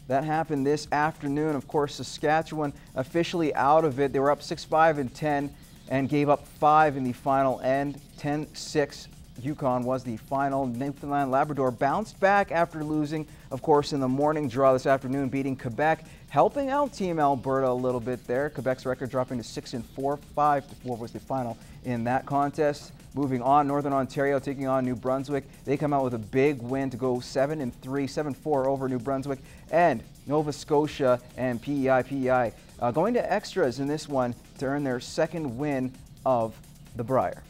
That happened this afternoon. Of course, Saskatchewan officially out of it. They were up 6-5 and 10 and gave up 5 in the final end. 10-6 Yukon was the final. Newfoundland Labrador bounced back after losing, of course, in the morning draw this afternoon, beating Quebec, helping out Team Alberta a little bit there. Quebec's record dropping to 6-4. 5-4 was the final in that contest. Moving on, Northern Ontario taking on New Brunswick. They come out with a big win to go 7-3, 7-4 over New Brunswick. And Nova Scotia and PEI going to extras in this one to earn their second win of the Brier.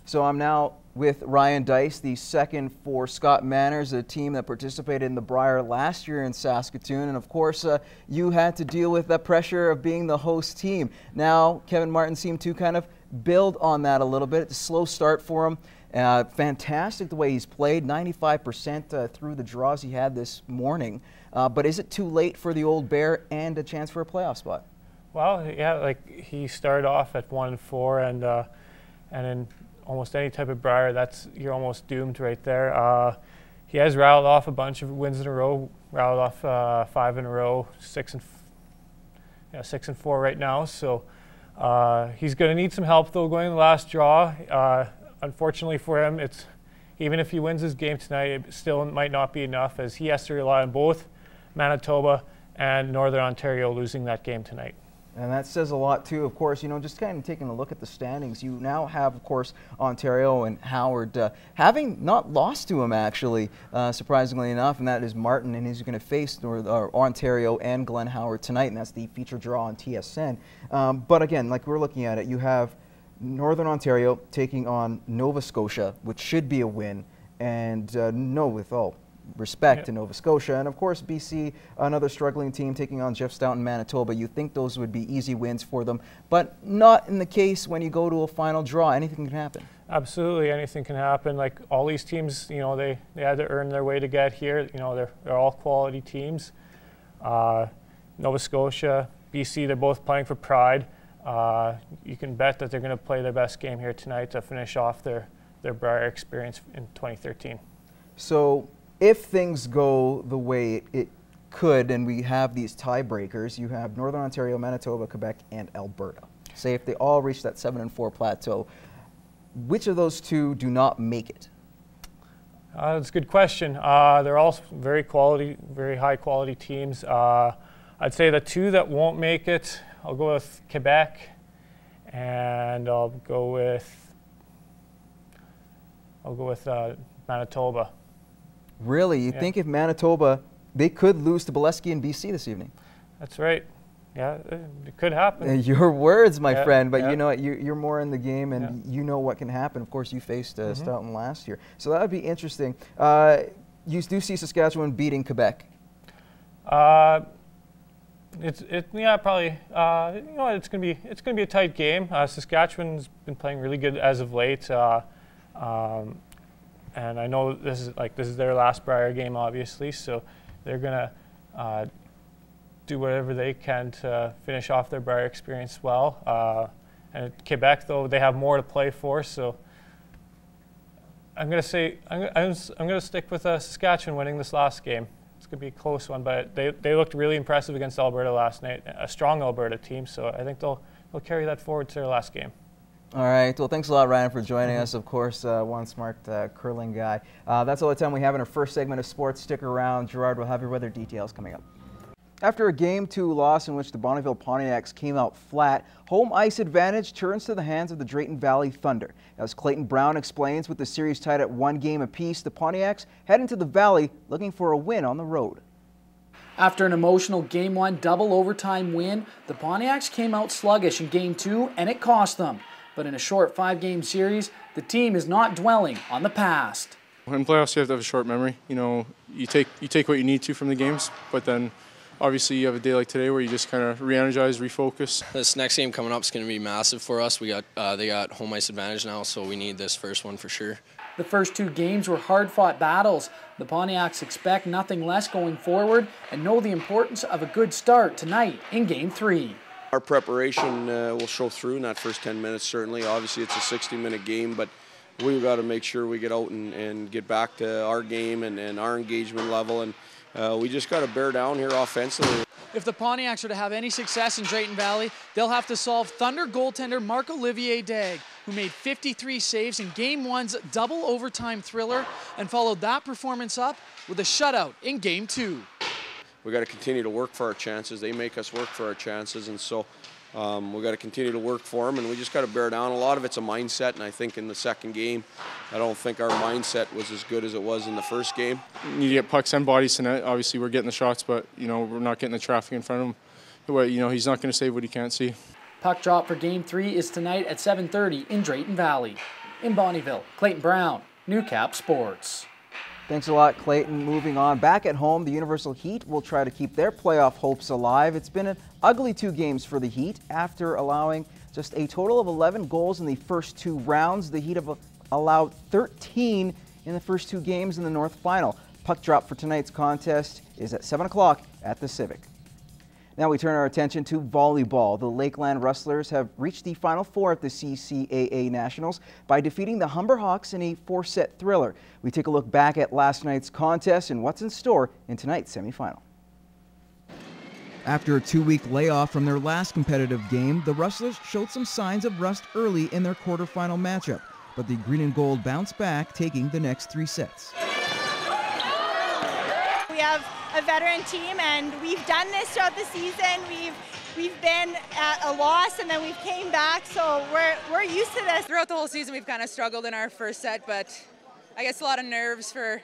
So I'm now with Ryan Dice, the second for Scott Manners, a team that participated in the Brier last year in Saskatoon. And of course, you had to deal with the pressure of being the host team. Now, Kevin Martin seemed to kind of build on that a little bit. It's a slow start for him. Fantastic the way he's played, 95% through the draws he had this morning. But is it too late for the old Bear and a chance for a playoff spot? Well, yeah, like he started off at 1-4, and in almost any type of Brier, you're almost doomed right there. He has rattled off a bunch of wins in a row, rattled off 5 in a row, 6-4 right now. So he's going to need some help though going to the last draw. Unfortunately for him, even if he wins his game tonight, it still might not be enough, as he has to rely on both Manitoba and Northern Ontario losing that game tonight. And that says a lot too, of course. You know, just kind of taking a look at the standings, you now have, of course, Ontario and Howard having not lost to him, actually, surprisingly enough, and that is Martin, and he's going to face Ontario and Glenn Howard tonight, and that's the feature draw on TSN. But again, like we're looking at it, you have Northern Ontario taking on Nova Scotia, which should be a win, and with all respect to Nova Scotia, and of course BC, another struggling team taking on Jeff Stout in Manitoba. You think those would be easy wins for them, but not in the case when you go to a final draw. Anything can happen. Absolutely, anything can happen. Like all these teams, you know, they had to earn their way to get here. You know, they're all quality teams. Nova Scotia, BC, they're both playing for pride. You can bet that they're going to play their best game here tonight to finish off their Brier experience in 2013. So if things go the way it could, and we have these tiebreakers, you have Northern Ontario, Manitoba, Quebec, and Alberta. Say if they all reach that 7-4 plateau, which of those two do not make it? That's a good question. They're all very high quality teams. I'd say the two that won't make it, I'll go with Quebec, and I'll go with Manitoba. Really? You think if Manitoba, they could lose to Bolesky and BC this evening? That's right. Yeah, it could happen. Your words, my friend, but you know what, you're more in the game, and you know what can happen. Of course, you faced Stoughton last year. So that would be interesting. You do see Saskatchewan beating Quebec? Probably. You know, it's gonna be a tight game. Saskatchewan's been playing really good as of late. And I know this is their last Brier game, obviously, so they're gonna do whatever they can to finish off their Brier experience well. And at Quebec, though, they have more to play for, so I'm gonna stick with Saskatchewan winning this last game. It's gonna be a close one, but they looked really impressive against Alberta last night, a strong Alberta team. So I think they'll carry that forward to their last game. All right. Well, thanks a lot, Ryan, for joining us. Of course, one smart curling guy. That's all the time we have in our first segment of sports. Stick around. Gerard will have your weather details coming up. After a Game 2 loss in which the Bonnyville Pontiacs came out flat, home ice advantage turns to the hands of the Drayton Valley Thunder. As Clayton Brown explains, with the series tied at 1 game apiece, the Pontiacs head into the Valley looking for a win on the road. After an emotional Game 1 double overtime win, the Pontiacs came out sluggish in Game 2, and it cost them. But in a short 5-game series, the team is not dwelling on the past. In playoffs, you have to have a short memory. You know, you take what you need to from the games, but then obviously you have a day like today where you just kind of re-energize, refocus. This next game coming up is going to be massive for us. They got home ice advantage now, so we need this first one for sure. The first 2 games were hard-fought battles. The Pontiacs expect nothing less going forward and know the importance of a good start tonight in Game 3. Our preparation will show through in that first 10 minutes, certainly. Obviously, it's a 60-minute game, but we've got to make sure we get out and get back to our game and our engagement level. And We just got to bear down here offensively. If the Pontiacs are to have any success in Drayton Valley, they'll have to solve Thunder goaltender Marc-Olivier Daigle, who made 53 saves in Game 1's double overtime thriller and followed that performance up with a shutout in Game 2. We got to continue to work for our chances. They make us work for our chances, and so we got to continue to work for them, and we just got to bear down. A lot of it's a mindset, and I think in the second game, I don't think our mindset was as good as it was in the first game. You need to get pucks and bodies to net. Obviously, we're getting the shots, but we're not getting the traffic in front of him. He's not going to save what he can't see. Puck drop for Game 3 is tonight at 7:30 in Drayton Valley. In Bonnyville, Clayton Brown, Newcap Sports. Thanks a lot, Clayton. Moving on, back at home, the Universal Heat will try to keep their playoff hopes alive. It's been an ugly 2 games for the Heat. After allowing just a total of 11 goals in the first 2 rounds, the Heat have allowed 13 in the first 2 games in the North Final. Puck drop for tonight's contest is at 7 o'clock at the Civic. Now we turn our attention to volleyball. The Lakeland Rustlers have reached the Final 4 at the CCAA Nationals by defeating the Humber Hawks in a 4-set thriller. We take a look back at last night's contest and what's in store in tonight's semifinal. After a 2-week layoff from their last competitive game, the Rustlers showed some signs of rust early in their quarterfinal matchup, but the green and gold bounced back, taking the next 3 sets. We have a veteran team, and we've done this throughout the season. We've been at a loss, and then we've came back, so we're used to this. Throughout the whole season, we've kind of struggled in our first set, but I guess a lot of nerves for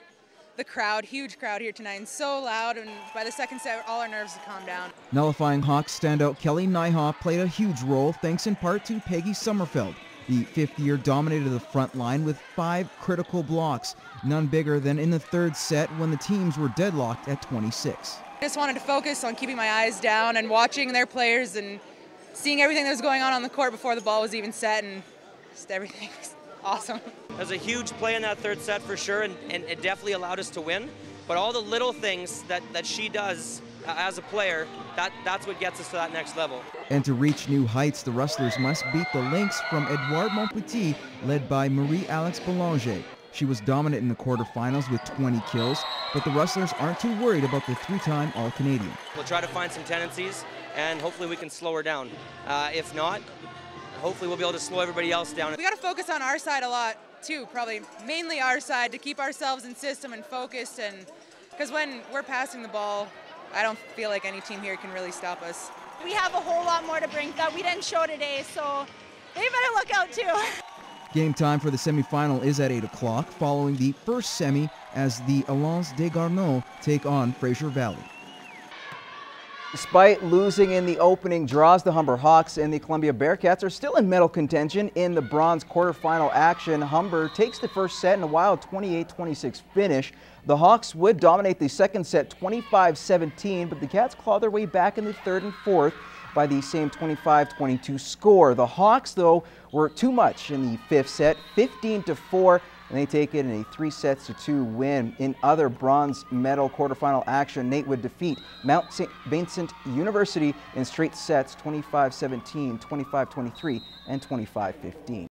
the crowd. Huge crowd here tonight, and so loud, and by the second set, all our nerves have calmed down. Nullifying Hawks standout Kelly Nyhoff played a huge role, thanks in part to Peggy Sommerfeld. The 5th-year dominated the front line with 5 critical blocks, none bigger than in the 3rd set when the teams were deadlocked at 26. I just wanted to focus on keeping my eyes down and watching their players and seeing everything that was going on the court before the ball was even set, and just everything was awesome. It was a huge play in that 3rd set for sure, and it definitely allowed us to win. But all the little things that she does as a player, that's what gets us to that next level. And to reach new heights, the Rustlers must beat the Lynx from Edouard Montpetit, led by Marie-Alex Boulanger. She was dominant in the quarterfinals with 20 kills, but the Rustlers aren't too worried about the 3-time All-Canadian. We'll try to find some tendencies, and hopefully we can slow her down. If not, hopefully we'll be able to slow everybody else down. We got to focus on our side a lot too, probably mainly our side, to keep ourselves in system and focused, and because when we're passing the ball, I don't feel like any team here can really stop us. We have a whole lot more to bring that we didn't show today, so they better look out too. Game time for the semifinal is at 8 o'clock, following the first semi as the Alliance des Garneaux take on Fraser Valley. Despite losing in the opening draws, the Humber Hawks and the Columbia Bearcats are still in medal contention in the bronze quarterfinal action. Humber takes the first set in a wild 28-26 finish. The Hawks would dominate the second set 25-17, but the Cats claw their way back in the 3rd and 4th by the same 25-22 score. The Hawks, though, were too much in the 5th set, 15-4, and they take it in a 3-2 win. In other bronze medal quarterfinal action, Nate would defeat Mount St. Vincent University in straight sets 25-17, 25-23, and 25-15.